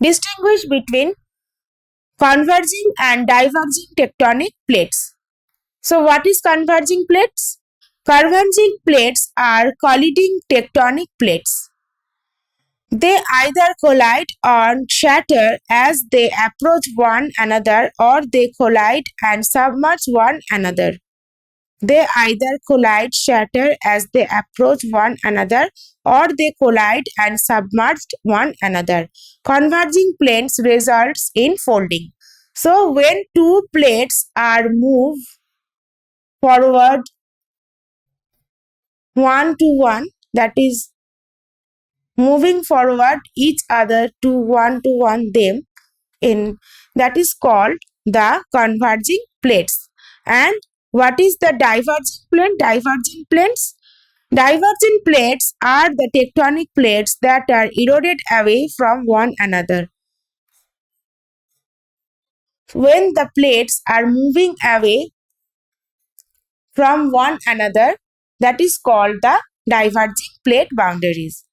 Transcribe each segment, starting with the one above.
Distinguish between converging and diverging tectonic plates. So, what is converging plates? Converging plates are colliding tectonic plates. They either collide or shatter as they approach one another, or they collide and submerge one another. They either collide, shatter as they approach one another, or they collide and submerge one another. Converging plates results in folding. So when two plates are moved forward one to one, that is moving forward each other to one them, in that is called the converging plates. And what is the diverging plate? Divergent plates are the tectonic plates that are eroded away from one another. When the plates are moving away from one another, that is called the diverging plate boundaries.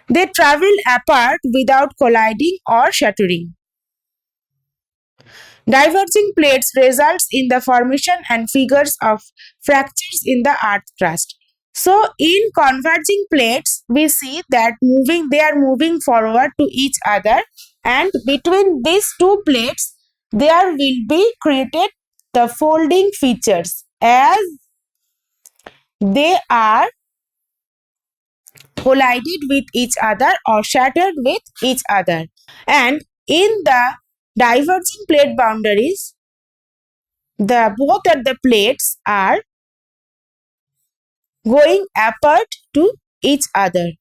They travel apart without colliding or shattering. Diverging plates results in the formation and figures of fractures in the earth crust. So in converging plates, we see that they are moving forward to each other, and between these two plates, there will be created the folding features as they are collided with each other or shattered with each other. And in the diverging plate boundaries, the both of the plates are going apart to each other,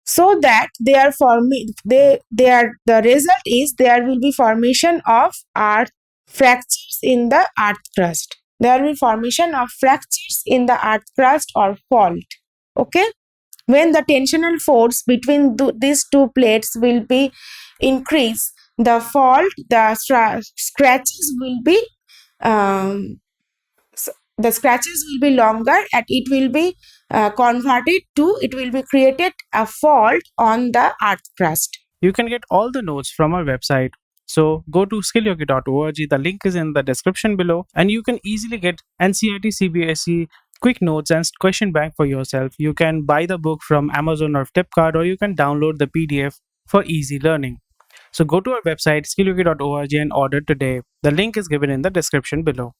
so that they are forming they are the result is there will be formation of earth fractures in the earth crust. There will be formation of fractures in the earth crust or fault. Okay, when the tensional force between these two plates will be increased, the fault, the scratches will be um, the scratches will be longer, and it will be it will be created a fault on the earth crust. You can get all the notes from our website. So go to skillyogi.org. The link is in the description below, and you can easily get NCERT CBSE quick notes and question bank for yourself. You can buy the book from Amazon or Flipkart, or you can download the PDF for easy learning. So go to our website skillyogi.org and order today. The link is given in the description below.